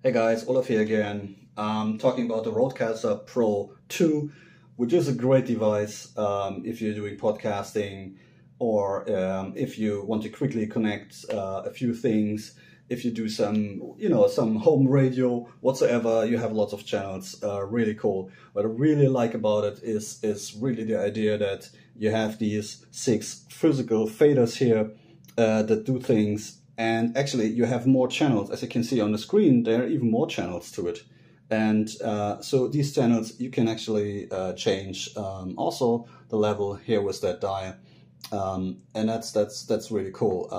Hey guys, Olaf here again. Talking about the Rodecaster Pro II, which is a great device if you're doing podcasting or if you want to quickly connect a few things. If you do some home radio whatsoever, you have lots of channels. Really cool. What I really like about it is really the idea that you have these 6 physical faders here that do things. And actually, you have more channels. As you can see on the screen, there are even more channels to it. And so these channels, you can actually change also the level here with that dial. And that's really cool.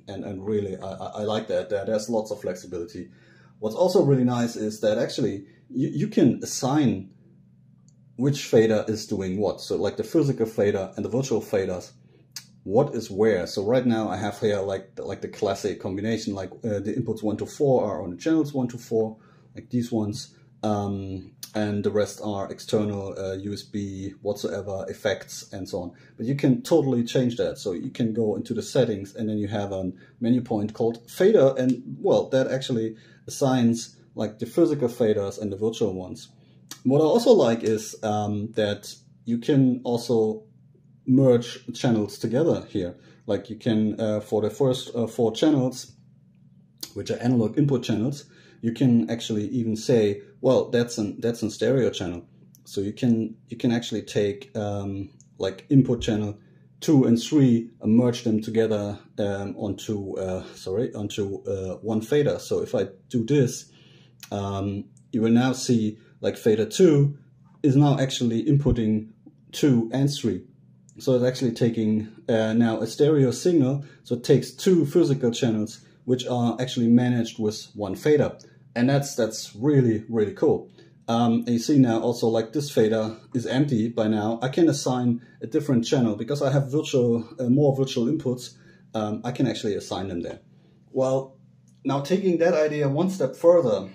And really, I like that. There's lots of flexibility. What's also really nice is that actually you can assign which fader is doing what. So like the physical fader and the virtual faders, what is where. So right now I have here like the classic combination, like the inputs 1 to 4 are on the channels 1 to 4, like these ones, and the rest are external USB whatsoever effects and so on. But you can totally change that. So you can go into the settings and then you have a menu point called fader, and well, that actually assigns like the physical faders and the virtual ones. What I also like is that you can also merge channels together here. Like you can, for the first 4 channels, which are analog input channels, you can actually even say, well, that's an stereo channel. So you can actually take like input channel 2 and 3 and merge them together onto one fader. So if I do this, you will now see like fader 2 is now actually inputting 2 and 3. So it's actually taking now a stereo signal, so it takes 2 physical channels which are actually managed with one fader. And that's really, really cool. And you see now also like this fader is empty by now. I can assign a different channel because I have more virtual inputs. I can actually assign them there. Well, now taking that idea one step further,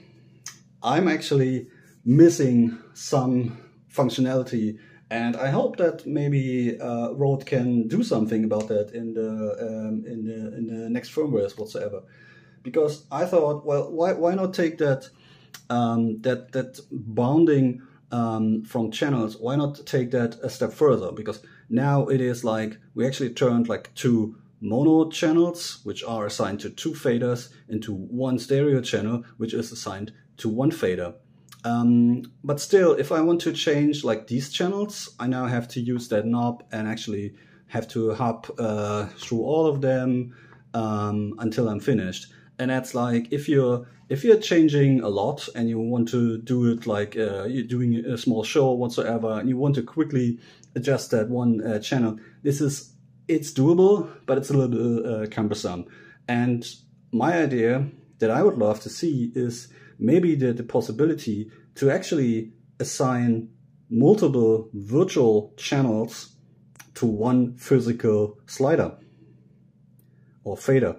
I'm actually missing some functionality. And I hope that maybe Rode can do something about that in the next firmwares whatsoever. Because I thought, well, why not take that that bounding from channels? Why not take that a step further? Because now it is like we actually turned like 2 mono channels, which are assigned to 2 faders, into 1 stereo channel, which is assigned to 1 fader. But still, if I want to change like these channels, I now have to use that knob and actually have to hop through all of them until I'm finished. And that's like if you're changing a lot and you want to do it like you're doing a small show whatsoever, and you want to quickly adjust that one channel, it's doable, but it's a little cumbersome. And my idea that I would love to see is maybe the possibility to actually assign multiple virtual channels to one physical slider or fader.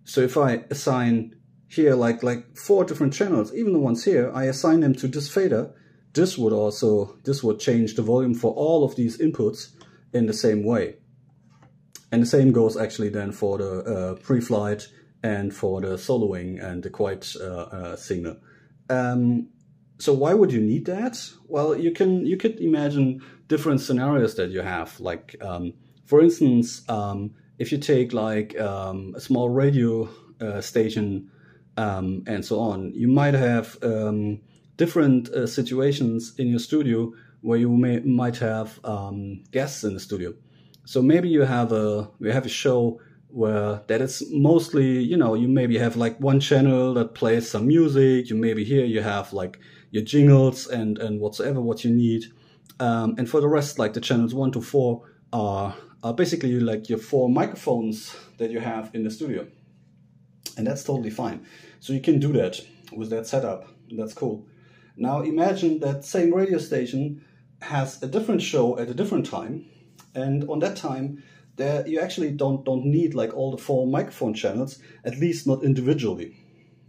So if I assign here like 4 different channels, even the ones here, I assign them to this fader, this would change the volume for all of these inputs in the same way. And the same goes actually then for the pre-flight and for the soloing and the quiet signal. So why would you need that? Well, you could imagine different scenarios that you have. Like, for instance, if you take like a small radio station and so on, you might have different situations in your studio where you might have guests in the studio. So maybe you have a show where that is mostly, you maybe have like one channel that plays some music. You maybe here you have like your jingles and whatsoever what you need. And for the rest, like the channels 1 to 4 are basically like your 4 microphones that you have in the studio. And that's totally fine. So you can do that with that setup. That's cool. Now imagine that same radio station has a different show at a different time. And on that time, there you actually don't need like all the 4 microphone channels, at least not individually.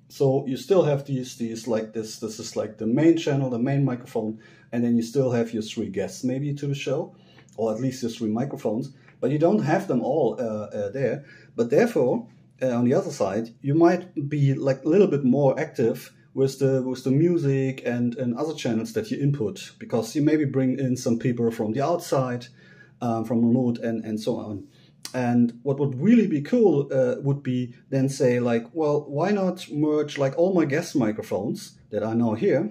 So you still have these like this is like the main channel, the main microphone, and then you still have your 3 guests maybe to the show, or at least your 3 microphones, but you don't have them all there. But therefore, on the other side, you might be like a little bit more active with the music and other channels that you input, because you maybe bring in some people from the outside, from remote and so on. And what would really be cool would be then say like, well, why not merge like all my guest microphones that are now here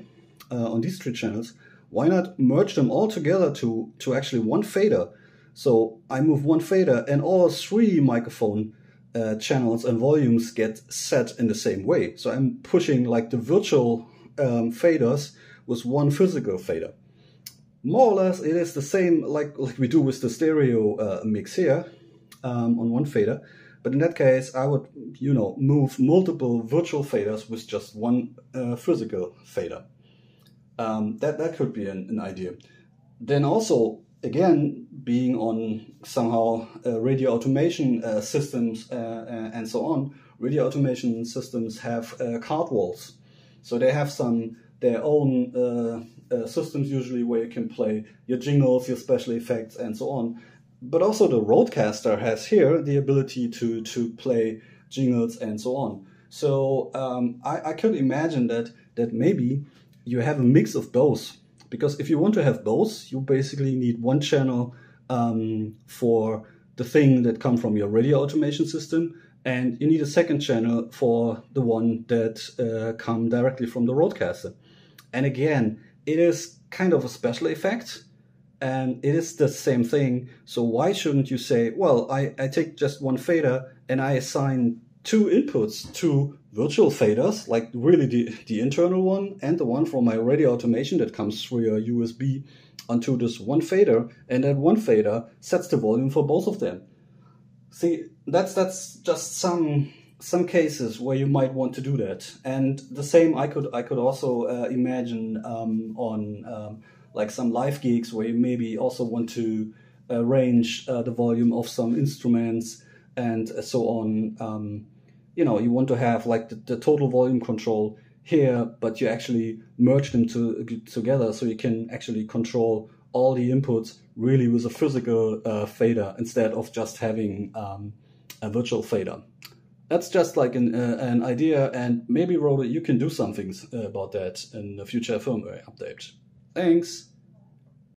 on these 3 channels? Why not merge them all together to actually one fader? So I move one fader and all 3 microphone channels and volumes get set in the same way. So I'm pushing like the virtual faders with one physical fader. More or less, it is the same like we do with the stereo mix here on one fader. But in that case, I would, move multiple virtual faders with just one physical fader. That could be an idea. Then also, again, being on somehow radio automation systems and so on, radio automation systems have card walls. So they have their own systems usually where you can play your jingles, your special effects, and so on. But also the Rodecaster has here the ability to play jingles and so on. So I could imagine that maybe you have a mix of both. Because if you want to have both, you basically need one channel for the thing that comes from your radio automation system, and you need a second channel for the one that come directly from the Rodecaster. And again, it is kind of a special effect, and it is the same thing. So why shouldn't you say, well, I take just one fader and I assign 2 inputs to virtual faders, like really the internal one and the one from my radio automation that comes through a USB onto this one fader, and that one fader sets the volume for both of them. See, that's just some cases where you might want to do that. And the same I could also imagine on like some live gigs where you maybe also want to arrange the volume of some instruments and so on. You want to have like the total volume control here, but you actually merge them together so you can actually control all the inputs really with a physical fader instead of just having a virtual fader. That's just like an idea, and maybe, Rode, you can do something about that in the future firmware update. Thanks!